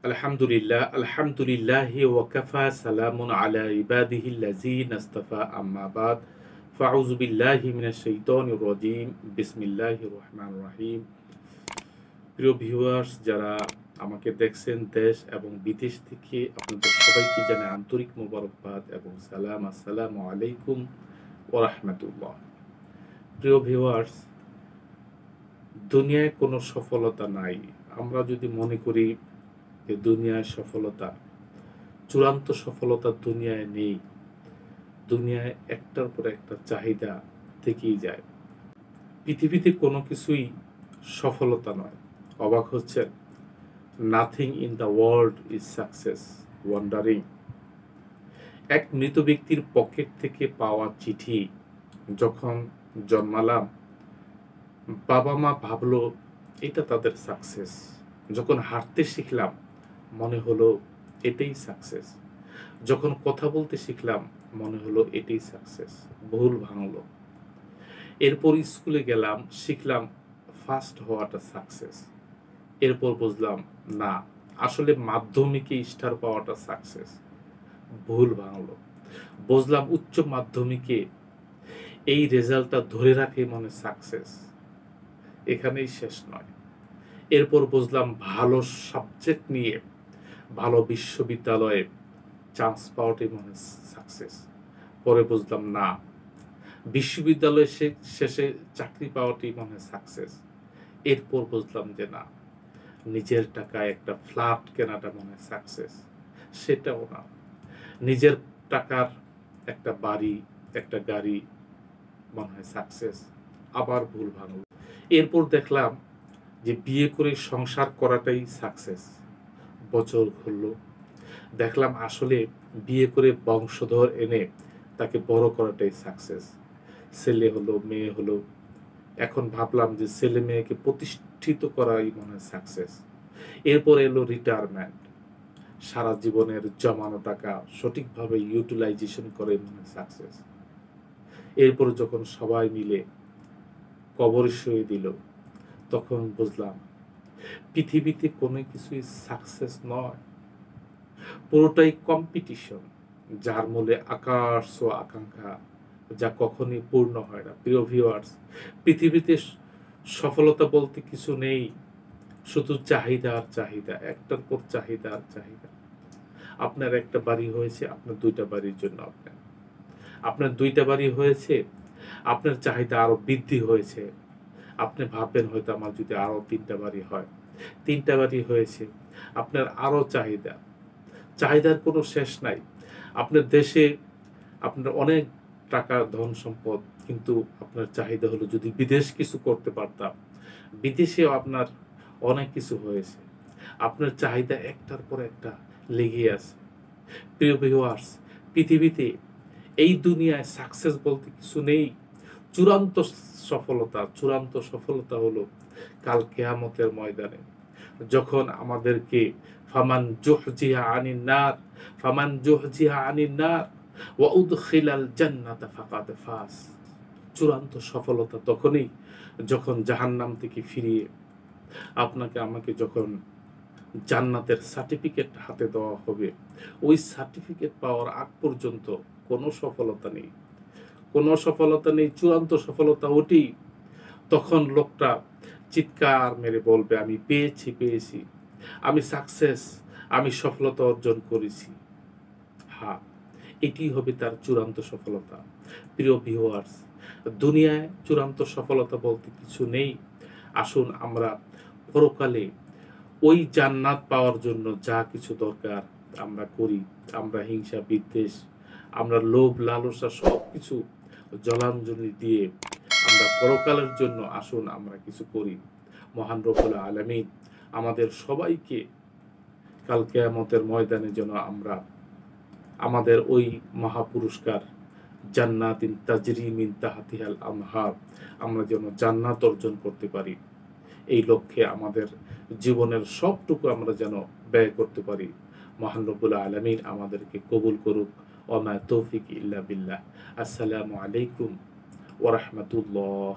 আলহামদুলিল্লাহ, আলহামদুলিল্লাহি ওয়াকাফা, সালামুন আলা ইবাদিহিল্লাযীনা ইসতাফা, আম্মা বাদ। ফাউযু বিল্লাহি মিনাশ শাইতানির রাজীম। বিসমিল্লাহির রহমানির রহিম। প্রিয় ভিউয়ার্স, যারা আমাকে দেখছেন দেশ এবং বিদেশ থেকে, আপনাদের সবাইকে জানাই আন্তরিক মোবারকবাদ এবং সালাম। আসসালামু আলাইকুম ওয়া রাহমাতুল্লাহ। প্রিয় ভিউয়ার্স, দুনিয়ায় কোনো সফলতা নাই। আমরা যদি মনে করি যে দুনিয়ায় সফলতা, চূড়ান্ত সফলতা দুনিয়ায় নেই। দুনিয়ায় একটার পর একটা চাহিদা থেকেই যায়। পৃথিবীতে কোনো কিছুই সফলতা নয়। অবাক হচ্ছেন? Nothing in the world is success. Wandering. এক মৃত ব্যক্তির পকেট থেকে পাওয়া চিঠি, যখন জন্মালাম বাবা মা ভাবলো এটা তাদের সাকসেস। যখন হাঁটতে শিখলাম মনে হলো এটাই সাকসেস। যখন কথা বলতে শিখলাম মনে হলো এটাই সাকসেস। ভুল ভাঙলো। এরপর স্কুলে গেলাম, শিখলাম ফার্স্ট হওয়াটা সাকসেস। এরপর বুঝলাম না, আসলে মাধ্যমিকে স্টার পাওয়াটা সাকসেস। ভুল ভাঙলো। বুঝলাম উচ্চ মাধ্যমিকে এই রেজাল্টটা ধরে রাখে মনে সাকসেস। এখানেই শেষ নয়। এরপর বুঝলাম ভালো সাবজেক্ট নিয়ে ভালো বিশ্ববিদ্যালয়ে চান্স পাওয়াটাই মনে সাকসেস। পরে বুঝলাম না, বিশ্ববিদ্যালয়ে শেষে চাকরি পাওয়াটাই মনে সাকসেস। এরপর বুঝলাম যে না, নিজের টাকায় একটা ফ্ল্যাট কেনাটা মনে সাকসেস। সেটাও না, নিজের টাকার একটা বাড়ি, একটা গাড়ি মনে হয় সাকসেস। আবার ভুল ভাঙল। এরপর দেখলাম যে বিয়ে করে সংসার করাটাই সাকসেস। বছর ঘুরল, দেখলাম আসলে বিয়ে করে বংশধর এনে তাকে বড় করাটাই সাকসেস। ছেলে হলো, মেয়ে হলো, এখন ভাবলাম যে ছেলে মেয়েকে প্রতিষ্ঠিত করাই মনে হয় সাকসেস। এরপর এলো রিটায়ারমেন্ট। সারা জীবনের জমানো টাকা সঠিকভাবে ইউটিলাইজেশন করে মনে হয় সাকসেস। এরপর যখন সবাই মিলে কবরে শুয়ে দিল, তখন বুঝলাম পৃথিবীতে কোনো কিছুই সাকসেস নয়, পুরোটাই কম্পিটিশন, যার মূলে আকাশ ও আকাঙ্ক্ষা, যা কখনই পূর্ণ হয় না। প্রিয় ভিউয়ার্স, পৃথিবীতে সফলতা বলতে কিছু নেই, শুধু চাহিদা আর চাহিদা, একটার পর চাহিদা আর চাহিদা। আপনার একটা বাড়ি হয়েছে, আপনার দুইটা বাড়ির জন্য আপনার দুইটা বাড়ি হয়েছে, আপনার চাহিদা আরো বৃদ্ধি হয়েছে। আপনি ভাববেন হয়তো আমার যদি আরো তিনটা বাড়ি হয়। তিনটা বাড়ি হয়েছে, আপনার আরো চাহিদা। চাহিদার কোনো শেষ নাই। আপনার দেশে আপনার অনেক টাকা, ধন সম্পদ, কিন্তু আপনার চাহিদা হলো যদি বিদেশ কিছু করতে পারতাম। বিদেশেও আপনার অনেক কিছু হয়েছে। আপনার চাহিদা একটার পর একটা লেগে আছে। প্রিয় ভিউয়ার্স, পৃথিবীতে এই দুনিয়ায় সাকসেস বলতে কিছু নেই। চূড়ান্ত সফলতা হলো কাল কিয়ামতের ময়দানে, যখন আমাদেরকে ফামান জুহজিহা আনিন নার ওয়া উদখিলাল জান্নাতা ফাকাদ ফাজ। চূড়ান্ত সফলতা তখনই যখন জাহান্নাম থেকে ফিরিয়ে আপনাকে আমাকে যখন জান্নাতের সার্টিফিকেট হাতে দেওয়া হবে। ওই সার্টিফিকেট পাওয়ার আগ পর্যন্ত কোনো সফলতা নেই, কোনো সফলতা নেই। চূড়ান্ত সফলতা ওটি, তখন লোকটা চিৎকার মেরে বলবে আমি পেয়েছি, আমি সাকসেস, আমি সফলতা অর্জন করেছি। হ্যাঁ, এটি হবে তার চূড়ান্ত সফলতা। প্রিয় ভিউয়ার্স, দুনিয়ায় চূড়ান্ত সফলতা বলতে কিছু নেই। আসুন আমরা পরকালে ওই জান্নাত পাওয়ার জন্য যা কিছু দরকার আমরা করি। আমরা হিংসা বিদ্বেষ, আমরা লোভ লালসা সব কিছু জলাঞ্জলি দিয়ে আমরা পরকালের জন্য আসুন আমরা কিছু করি। মহান রব্বুল আলামিন আমাদের সবাইকে কাল কিয়ামতের ময়দানে যেন আমরা আমাদের ওই মহাপুরস্কার জান্নাতিন তাজরি মিন তাহতিহাল আনহার, আমরা যেন জান্নাত অর্জন করতে পারি। এই লক্ষ্যে আমাদের জীবনের সবটুকু আমরা যেন ব্যয় করতে পারি। মহান রব্বুল আলামিন আমাদেরকে কবুল করুক। ওয়া মা তৌফিক ইল্লা বিল্লাহ। আসসালামু আলাইকুম ওয়া রাহমাতুল্লাহ।